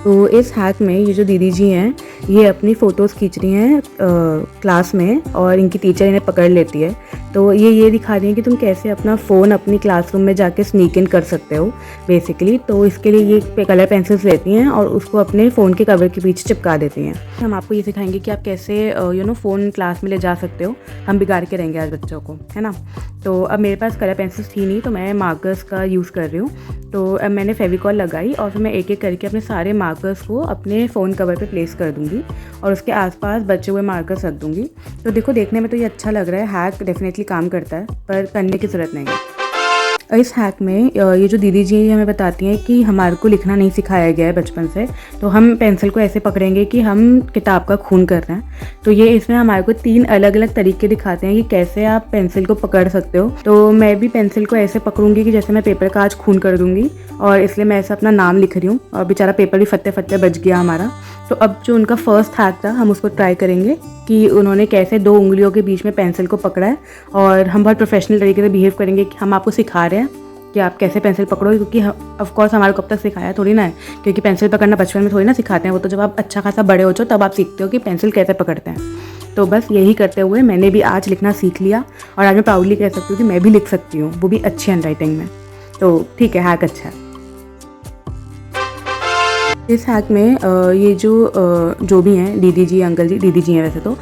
तो इस हैक में ये जो दीदी जी हैं ये अपनी फ़ोटोज़ खींच रही हैं क्लास में और इनकी टीचर इन्हें पकड़ लेती है। तो ये दिखा रही हैं कि तुम कैसे अपना फ़ोन अपनी क्लासरूम में जाके स्नीक इन कर सकते हो बेसिकली। तो इसके लिए ये कलर पेंसिल्स लेती हैं और उसको अपने फ़ोन के कवर के पीछे चिपका देती हैं। हम आपको ये सिखाएंगे कि आप कैसे फ़ोन क्लास में ले जा सकते हो। हम बिगाड़ के रहेंगे आज बच्चों को, है ना। तो अब मेरे पास कलर पेंसिल्स थी नहीं तो मैं मार्कर्स का यूज़ कर रही हूँ। तो अब मैंने फेविकॉल लगाई और फिर मैं एक एक करके अपने सारे मार्कर्स को अपने फ़ोन कवर पे प्लेस कर दूँगी और उसके आसपास बचे हुए मार्कर्स रख दूँगी। तो देखो, देखने में तो ये अच्छा लग रहा है, हैक डेफिनेटली काम करता है, पर करने की ज़रूरत नहीं है। इस हैक में ये जो दीदी जी हमें बताती हैं कि हमारे को लिखना नहीं सिखाया गया है बचपन से, तो हम पेंसिल को ऐसे पकड़ेंगे कि हम किताब का खून कर रहे हैं। तो ये इसमें हमारे को 3 अलग अलग तरीके दिखाते हैं कि कैसे आप पेंसिल को पकड़ सकते हो। तो मैं भी पेंसिल को ऐसे पकड़ूंगी कि जैसे मैं पेपर का आज खून कर दूंगी, और इसलिए मैं ऐसे अपना नाम लिख रही हूँ और बेचारा पेपर भी फत्ते फत्ते बच गया हमारा। तो अब जो उनका फर्स्ट हैक था हम उसको ट्राई करेंगे कि उन्होंने कैसे 2 उंगलियों के बीच में पेंसिल को पकड़ा है, और हम बहुत प्रोफेशनल तरीके से बिहेव करेंगे कि हम आपको सिखा रहे हैं कि आप कैसे पेंसिल पकड़ोगे, क्योंकि ऑफ कोर्स हमारे को अब तक सिखाया थोड़ी ना है, क्योंकि पेंसिल पकड़ना बचपन में थोड़ी ना सिखाते हैं, वो तो जब आप अच्छा खासा बड़े हो जाओ तब आप सीखते हो कि पेंसिल कैसे पकड़ते हैं। तो बस यही करते हुए मैंने भी आज लिखना सीख लिया और आज मैं प्राउडली कह सकती हूँ कि मैं भी लिख सकती हूँ, वो भी अच्छी हैंडराइटिंग में। तो ठीक है, हैक अच्छा है। इस हैक में ये जो भी हैं दीदी जी, अंकल जी, दीदी जी हैं वैसे तो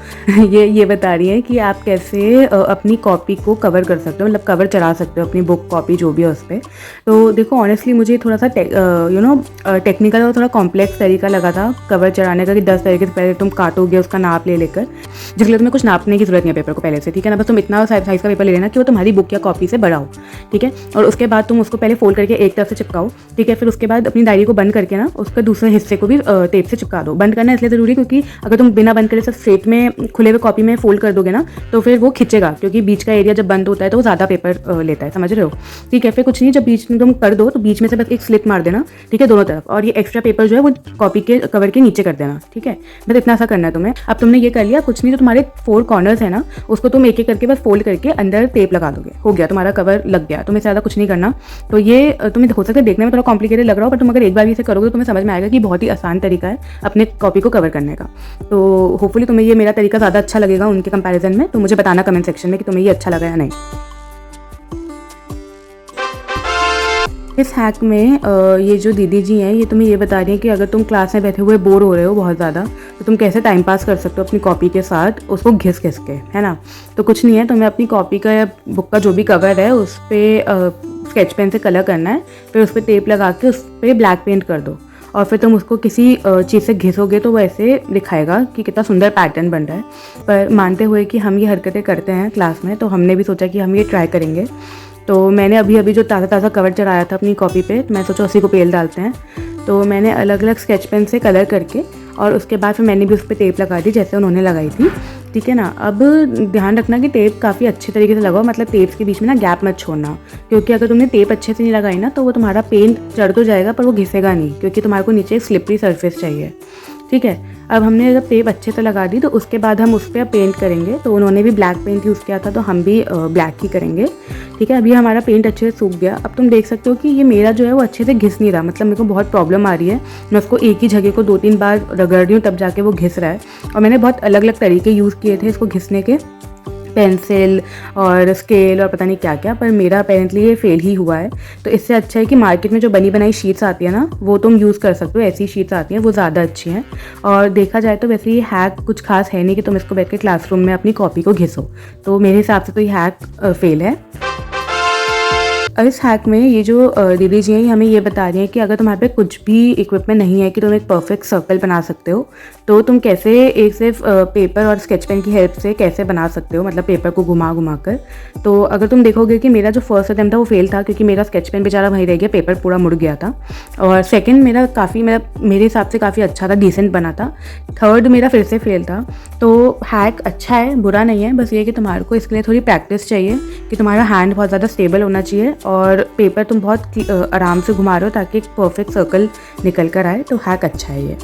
ये बता रही हैं कि आप कैसे अपनी कॉपी को कवर कर सकते हो, मतलब कवर चढ़ा सकते हो अपनी बुक कॉपी जो भी है उस पर। तो देखो, ऑनेस्टली मुझे थोड़ा सा टेक्निकल और थोड़ा कॉम्प्लेक्स तरीका लगा था कवर चढ़ाने का, कि 10 तरीके से पहले तुम काटोगे उसका नाप ले लेकर, जिसके लिए तुम्हें कुछ नापने की जरूरत नहीं है पेपर को पहले से, ठीक है ना। बस तुम इतना साइज़ का पेपर ले लेना कि वो तुम्हारी बुक या कॉपी से बड़ा हो, ठीक है। और उसके बाद तुम उसको पहले फोल्ड करके एक तरफ से चिपकाओ, ठीक है। फिर उसके बाद अपनी डायरी को बंद करके ना उसका दूसरे हिस्से को भी टेप से चिपका दो। बंद करना इसलिए ज़रूरी क्योंकि अगर तुम बिना बंद करे सब स्ट्रेट में खुले हुए कॉपी में फोल्ड कर दोगे ना तो फिर वो खिंचेगा, क्योंकि बीच का एरिया जब बंद होता है तो वो ज़्यादा पेपर लेता है, समझ रहे हो, ठीक है। फिर कुछ नहीं, जब बीच में तुम कर दो तो बीच में से बस एक स्लिट मार देना, ठीक है, दोनों तरफ, और ये एक्स्ट्रा पेपर जो है वो कॉपी के कवर के नीचे कर देना, ठीक है। बस इतना सा करना है तुम्हें। अब तुमने ये कर लिया, कुछ नहीं, तो तुम्हारे 4 कॉर्नर्स है ना उसको तुम एक एक करके बस फोल्ड करके अंदर टेप लगा दोगे, हो गया, तुम्हारा कवर लग गया। तुम्हें ज़्यादा कुछ नहीं करना। तो ये तुम्हें हो सकता है देखने में थोड़ा कॉम्प्लिकेटेड लग रहा हो, पर तुम अगर एक बार इसे करोगे तो तुम्हें समझ में आएगा कि बहुत ही आसान तरीका है अपने कॉपी को कवर करने का। तो होपफुली तुम्हें ये मेरा तरीका ज़्यादा अच्छा लगेगा उनके कंपैरिजन में। तो मुझे बताना कमेंट सेक्शन में कि तुम्हें ये अच्छा लगा या नहीं। इस हैक में ये जो दीदी जी हैं ये तुम्हें ये बता रही हैं कि अगर तुम क्लास में बैठे हुए बोर हो रहे हो बहुत ज़्यादा, तो तुम कैसे टाइम पास कर सकते हो अपनी कॉपी के साथ, उसको घिस घिस के, है ना। तो कुछ नहीं है, तुम्हें अपनी कॉपी का या बुक का जो भी कवर है उस पर स्केच पेन से कलर करना है, फिर उस पर टेप लगा के उस पर ब्लैक पेंट कर दो, और फिर तुम उसको किसी चीज़ से घिसोगे तो वो ऐसे दिखाएगा कि कितना सुंदर पैटर्न बन रहा है। पर मानते हुए कि हम ये हरकतें करते हैं क्लास में, तो हमने भी सोचा कि हम ये ट्राई करेंगे। तो मैंने अभी जो ताज़ा कवर चढ़ाया था अपनी कॉपी पे, तो मैं सोचा उसी को पेल डालते हैं। तो मैंने अलग अलग स्केच पेन से कलर करके और उसके बाद फिर मैंने भी उस पर टेप लगा दी जैसे उन्होंने लगाई थी, ठीक है ना। अब ध्यान रखना कि टेप काफ़ी अच्छे तरीके से लगाओ, मतलब टेप्स के बीच में ना गैप मत छोड़ना, क्योंकि अगर तुमने टेप अच्छे से नहीं लगाई ना तो वो तुम्हारा पेंट चढ़ तो जाएगा पर वो घिसेगा नहीं, क्योंकि तुम्हारे को नीचे एक स्लिपरी सरफेस चाहिए, ठीक है। अब हमने जब टेप अच्छे से लगा दी तो उसके बाद हम उस पर पेंट करेंगे। तो उन्होंने भी ब्लैक पेंट यूज़ किया था तो हम भी ब्लैक ही करेंगे, ठीक है। अभी हमारा पेंट अच्छे से सूख गया। अब तुम देख सकते हो कि ये मेरा जो है वो अच्छे से घिस नहीं रहा, मतलब मेरे को बहुत प्रॉब्लम आ रही है। मैं उसको एक ही जगह को 2-3 बार रगड़ रही हूँ तब जाके वो घिस रहा है। और मैंने बहुत अलग अलग तरीके यूज़ किए थे इसको घिसने के, पेंसिल और स्केल और पता नहीं क्या क्या, पर मेरा अपेरेंटली ये फेल ही हुआ है। तो इससे अच्छा है कि मार्केट में जो बनी बनाई शीट्स आती है ना वो तुम यूज़ कर सकते हो, ऐसी शीट्स आती हैं वो ज़्यादा अच्छी हैं। और देखा जाए तो वैसे ये हैक कुछ खास है नहीं कि तुम इसको बैठ के क्लासरूम में अपनी कॉपी को घिसो, तो मेरे हिसाब से तो ये हैक फेल है। इस हैक में ये जो दीदी जी हैं हमें ये बता रही हैं कि अगर तुम्हारे पे कुछ भी इक्विपमेंट नहीं है कि तुम एक परफेक्ट सर्कल बना सकते हो, तो तुम कैसे एक सिर्फ पेपर और स्केच पेन की हेल्प से कैसे बना सकते हो, मतलब पेपर को घुमा घुमा कर। तो अगर तुम देखोगे कि मेरा जो फर्स्ट अटेम्प्ट था वो फेल था, क्योंकि मेरा स्केच पेन बेचारा वहीं रह गया, पेपर पूरा मुड़ गया था। और सेकेंड मेरा मेरे हिसाब से काफ़ी अच्छा था, डिसेंट बना था। थर्ड मेरा फिर से फेल था। तो हैक अच्छा है, बुरा नहीं है, बस ये कि तुम्हारे को इसके लिए थोड़ी प्रैक्टिस चाहिए, कि तुम्हारा हैंड बहुत ज़्यादा स्टेबल होना चाहिए और पेपर तुम बहुत आराम से घुमा रहे हो ताकि एक परफेक्ट सर्कल निकल कर आए। तो हैक अच्छा है ये।